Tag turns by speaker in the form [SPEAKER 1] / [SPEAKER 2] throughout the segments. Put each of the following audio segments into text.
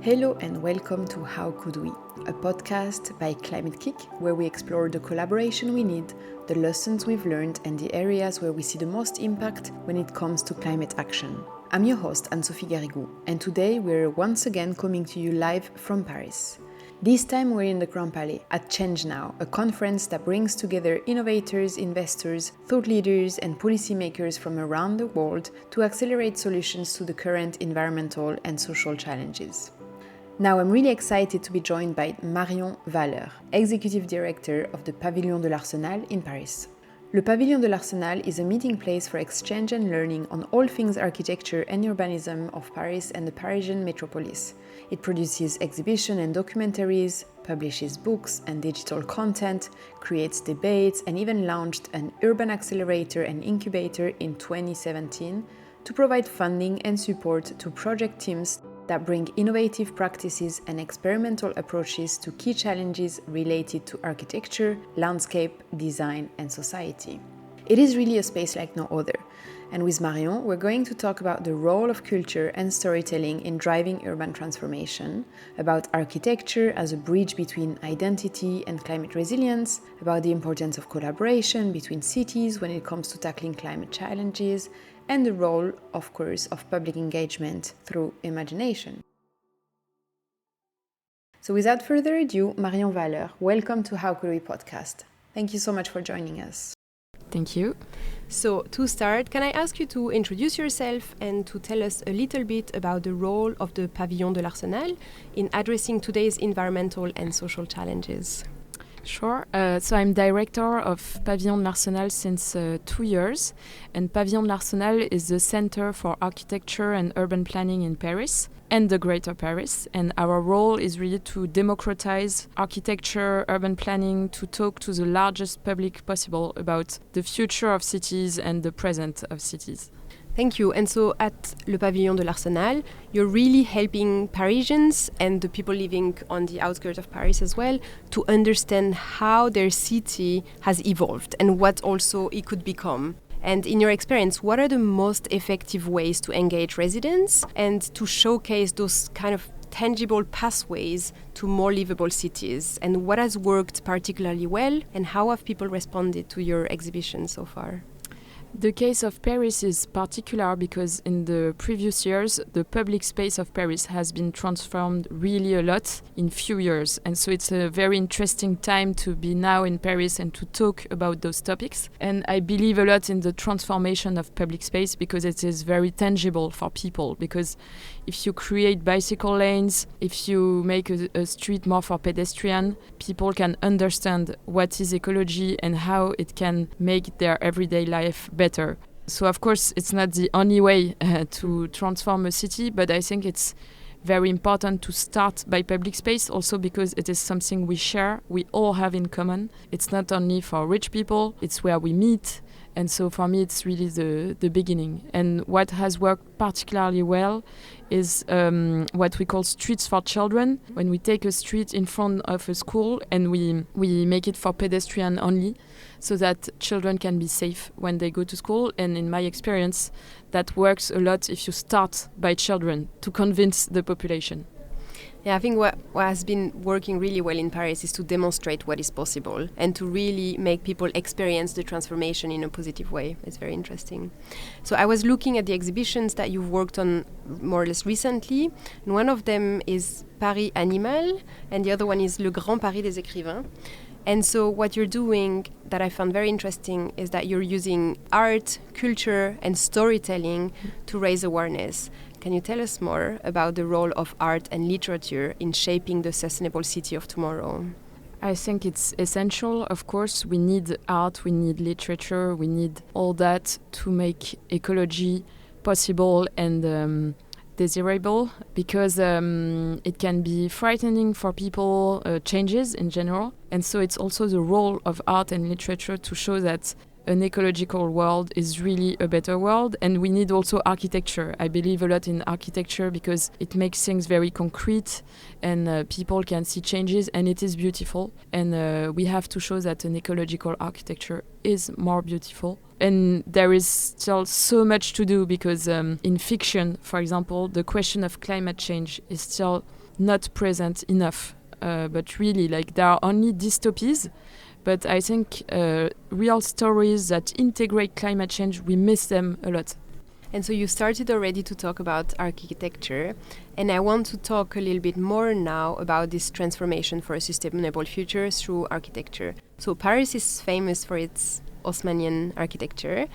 [SPEAKER 1] Hello and welcome to How Could We, a podcast by Climate-KIC where we explore the collaboration we need, the lessons we've learned and the areas where we see the most impact when it comes to climate action. I'm your host Anne-Sophie Garrigou and today we're once again coming to you live from Paris. This time we're in the Grand Palais at Change Now, a conference that brings together innovators, investors, thought leaders and policymakers from around the world to accelerate solutions to the current environmental and social challenges. Now I'm really excited to be joined by Marion Valeur, Executive Director of the Pavillon de l'Arsenal in Paris. Le Pavillon de l'Arsenal is a meeting place for exchange and learning on all things architecture and urbanism of Paris and the Parisian metropolis. It produces exhibitions and documentaries, publishes books and digital content, creates debates, and even launched an urban accelerator and incubator in 2017 to provide funding and support to project teams that bring innovative practices and experimental approaches to key challenges related to architecture, landscape, design, and society. It is really a space like no other. And with Marion, we're going to talk about the role of culture and storytelling in driving urban transformation, about architecture as a bridge between identity and climate resilience, about the importance of collaboration between cities when it comes to tackling climate challenges, and the role, of course, of public engagement through imagination. So without further ado, Marion Valeur, welcome to How Could We podcast. Thank you so much for joining us.
[SPEAKER 2] Thank you. So to start, can I ask you to introduce yourself and to tell us a little bit about the role of the Pavillon de l'Arsenal in addressing today's environmental and social challenges?
[SPEAKER 3] Sure. So I'm director of Pavillon de l'Arsenal since 2 years. And Pavillon de l'Arsenal is the Center for Architecture and Urban Planning in Paris and the Greater Paris. And our role is really to democratize architecture, urban planning, to talk to the largest public possible about the future of cities and the present of cities.
[SPEAKER 2] Thank you. And so at Le Pavillon de l'Arsenal, you're really helping Parisians and the people living on the outskirts of Paris as well to understand how their city has evolved and what also it could become. And in your experience, what are the most effective ways to engage residents and to showcase those kind of tangible pathways to more livable cities? And what has worked particularly well and how have people responded to your exhibition so far?
[SPEAKER 3] The case of Paris is particular because in the previous years, the public space of Paris has been transformed really a lot in few years. And so it's a very interesting time to be now in Paris and to talk about those topics. And I believe a lot in the transformation of public space because it is very tangible for people. Because if you create bicycle lanes, if you make a street more for pedestrian, people can understand what is ecology and how it can make their everyday life better. So of course it's not the only way to transform a city, but I think it's very important to start by public space also because it is something we share, we all have in common. It's not only for rich people, it's where we meet. And so for me, it's really the beginning. And what has worked particularly well is what we call streets for children. When we take a street in front of a school and we make it for pedestrian only so that children can be safe when they go to school. And in my experience, that works a lot if you start by children to convince the population.
[SPEAKER 2] Yeah, I think what has been working really well in Paris is to demonstrate what is possible and to really make people experience the transformation in a positive way. It's very interesting. So I was looking at the exhibitions that you've worked on more or less recently. And one of them is Paris Animal and the other one is Le Grand Paris des Écrivains. And so what you're doing that I found very interesting is that you're using art, culture and storytelling to raise awareness. Can you tell us more about the role of art and literature in shaping the sustainable city of tomorrow?
[SPEAKER 3] I think it's essential. Of course, we need art, we need literature, we need all that to make ecology possible and desirable because it can be frightening for people, changes in general. And so it's also the role of art and literature to show that an ecological world is really a better world. And we need also architecture. I believe a lot in architecture because it makes things very concrete and people can see changes and it is beautiful. And we have to show that an ecological architecture is more beautiful. And there is still so much to do because in fiction, for example, the question of climate change is still not present enough. But really, like, there are only dystopias. But I think real stories that integrate climate change, we miss them a lot.
[SPEAKER 2] And so you started already to talk about architecture, and I want to talk a little bit more now about this transformation for a sustainable future through architecture. So Paris is famous for its Haussmannian architecture.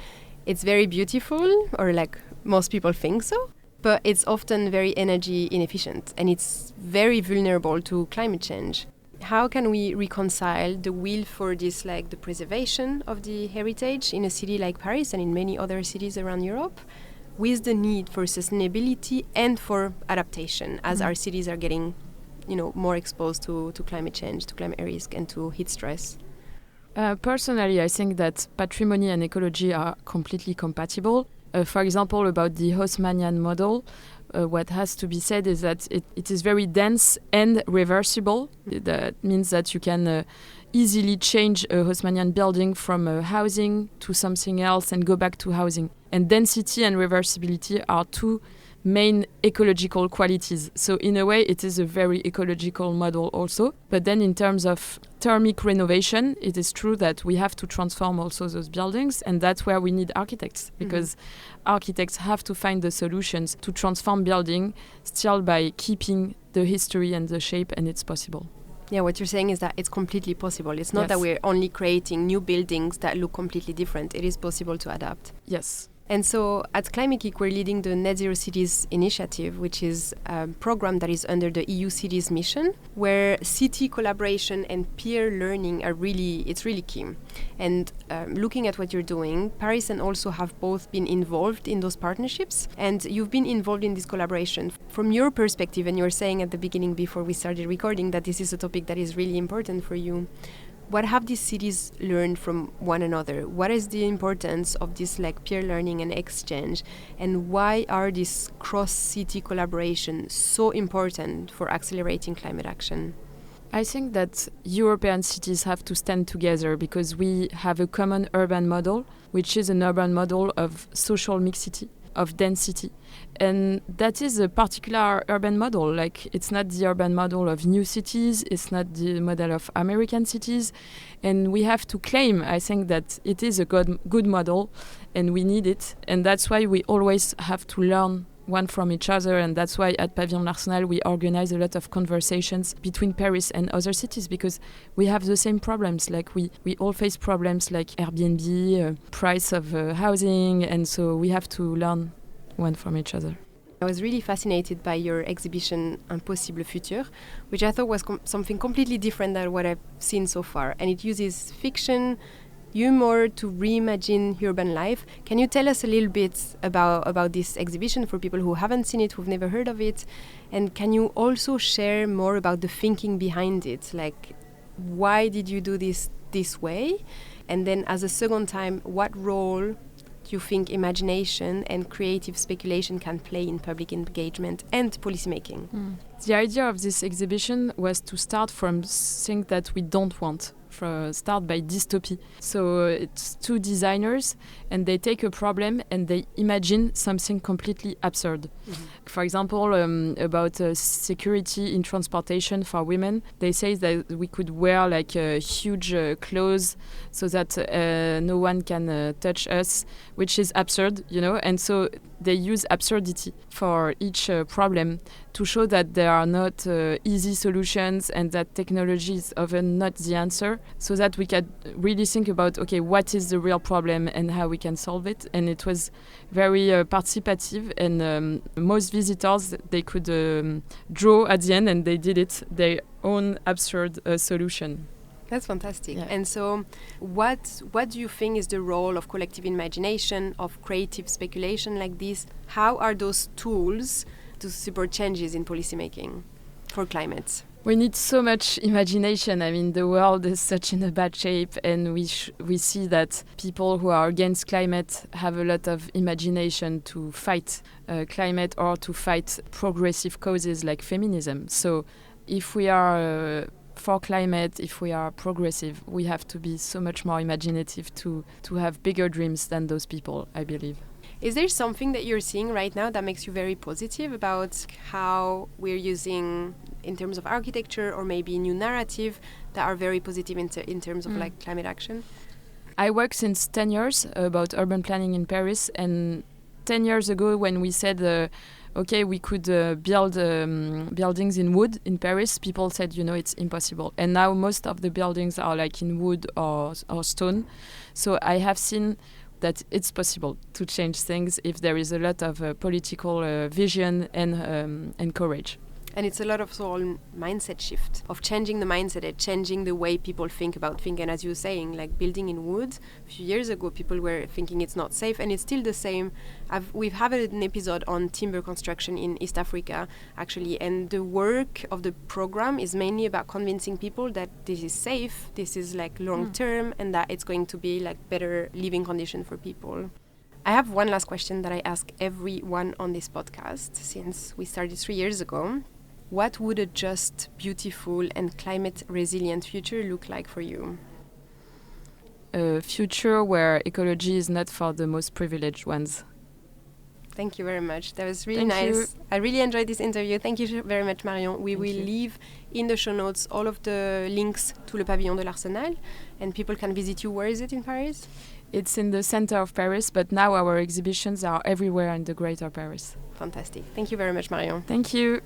[SPEAKER 2] It's very beautiful, or like most people think so, but it's often very energy inefficient, and it's very vulnerable to climate change. How can we reconcile the will for this, like the preservation of the heritage in a city like Paris and in many other cities around Europe, with the need for sustainability and for adaptation as our cities are getting, more exposed to climate change, to climate risk, and to heat stress?
[SPEAKER 3] Personally, I think that patrimony and ecology are completely compatible. For example, about the Haussmannian model, what has to be said is that it is very dense and reversible. That means that you can easily change a Haussmannian building from housing to something else and go back to housing. And density and reversibility are two main ecological qualities. So in a way, it is a very ecological model also. But then in terms of thermic renovation, it is true that we have to transform also those buildings. And that's where we need architects, because architects have to find the solutions to transform building still by keeping the history and the shape, and it's possible.
[SPEAKER 2] Yeah, what you're saying is that it's completely possible. It's not that we're only creating new buildings that look completely different. It is possible to adapt.
[SPEAKER 3] Yes.
[SPEAKER 2] And so at Climate-KIC, we're leading the Net Zero Cities initiative, which is a program that is under the EU Cities mission, where city collaboration and peer learning it's really key. And looking at what you're doing, Paris and also have both been involved in those partnerships, and you've been involved in this collaboration. From your perspective, and you were saying at the beginning before we started recording that this is a topic that is really important for you, what have these cities learned from one another? What is the importance of this peer learning and exchange? And why are this cross-city collaboration so important for accelerating climate action?
[SPEAKER 3] I think that European cities have to stand together because we have a common urban model, which is an urban model of social mixity, of density. And that is a particular urban model. It's not the urban model of new cities, it's not the model of American cities. And we have to claim, I think, that it is a good model and we need it. And that's why we always have to learn one from each other, and that's why at Pavillon l'Arsenal we organize a lot of conversations between Paris and other cities, because we have the same problems. We all face problems like Airbnb, price of housing, and so we have to learn one from each other.
[SPEAKER 2] I was really fascinated by your exhibition Impossible Futur, which I thought was something completely different than what I've seen so far, and it uses fiction, humor to reimagine urban life. Can you tell us a little bit about this exhibition for people who haven't seen it, who've never heard of it? And can you also share more about the thinking behind it? Why did you do this way? And then as a second time, what role do you think imagination and creative speculation can play in public engagement and policymaking?
[SPEAKER 3] The idea of this exhibition was to start from things that we don't want. Start by dystopia. So it's two designers and they take a problem and they imagine something completely absurd. For example, about security in transportation for women, they say that we could wear huge clothes so that no one can touch us, which is absurd, and so they use absurdity for each problem to show that there are not easy solutions and that technology is often not the answer, so that we can really think about, okay, what is the real problem and how we can solve it. And it was very participative, and most visitors, they could draw at the end and they did it, their own absurd solution.
[SPEAKER 2] That's fantastic. Yeah. And so what do you think is the role of collective imagination, of creative speculation like this? How are those tools to support changes in policymaking for climate?
[SPEAKER 3] We need so much imagination. I mean, the world is such in a bad shape, and we see that people who are against climate have a lot of imagination to fight climate or to fight progressive causes like feminism. So if we are for climate, if we are progressive, we have to be so much more imaginative to have bigger dreams than those people, I believe.
[SPEAKER 2] Is there something that you're seeing right now that makes you very positive about how we're using, in terms of architecture or maybe new narrative, that are very positive in terms of like climate action?
[SPEAKER 3] I work since 10 years about urban planning in Paris, and 10 years ago when we said okay, we could build buildings in wood in Paris, people said, it's impossible. And now most of the buildings are like in wood or stone. So I have seen that it's possible to change things if there is a lot of political vision and courage.
[SPEAKER 2] And it's a lot of mindset shift, of changing the mindset and changing the way people think about things. And as you were saying, like building in wood, a few years ago, people were thinking it's not safe, and it's still the same. We've had an episode on timber construction in East Africa, actually, and the work of the program is mainly about convincing people that this is safe, this is like long-term, and that it's going to be like better living condition for people. I have one last question that I ask everyone on this podcast since we started 3 years ago. What would a just, beautiful, and climate-resilient future look like for you?
[SPEAKER 3] A future where ecology is not for the most privileged ones.
[SPEAKER 2] Thank you very much. That was really nice. I really enjoyed this interview. Thank you very much, Marion. We will leave in the show notes all of the links to Le Pavillon de l'Arsenal, and people can visit you. Where is it in Paris?
[SPEAKER 3] It's in the center of Paris, but now our exhibitions are everywhere in the greater Paris.
[SPEAKER 2] Fantastic. Thank you very much, Marion.
[SPEAKER 3] Thank you.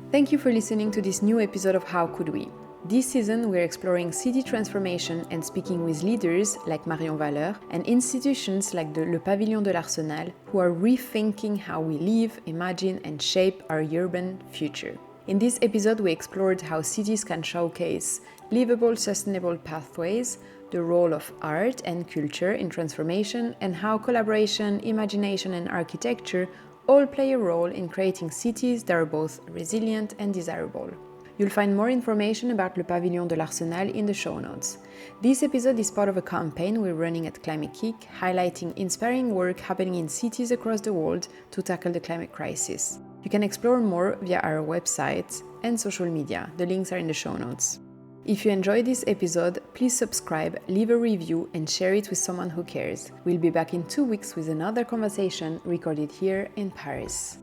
[SPEAKER 1] Thank you for listening to this new episode of How Could We? This season, we're exploring city transformation and speaking with leaders like Marion Valeur and institutions like the Le Pavillon de l'Arsenal who are rethinking how we live, imagine, and shape our urban future. In this episode, we explored how cities can showcase livable, sustainable pathways, the role of art and culture in transformation, and how collaboration, imagination, and architecture all play a role in creating cities that are both resilient and desirable. You'll find more information about Le Pavillon de l'Arsenal in the show notes. This episode is part of a campaign we're running at Climate-KIC, highlighting inspiring work happening in cities across the world to tackle the climate crisis. You can explore more via our website and social media. The links are in the show notes. If you enjoyed this episode, please subscribe, leave a review, and share it with someone who cares. We'll be back in 2 weeks with another conversation recorded here in Paris.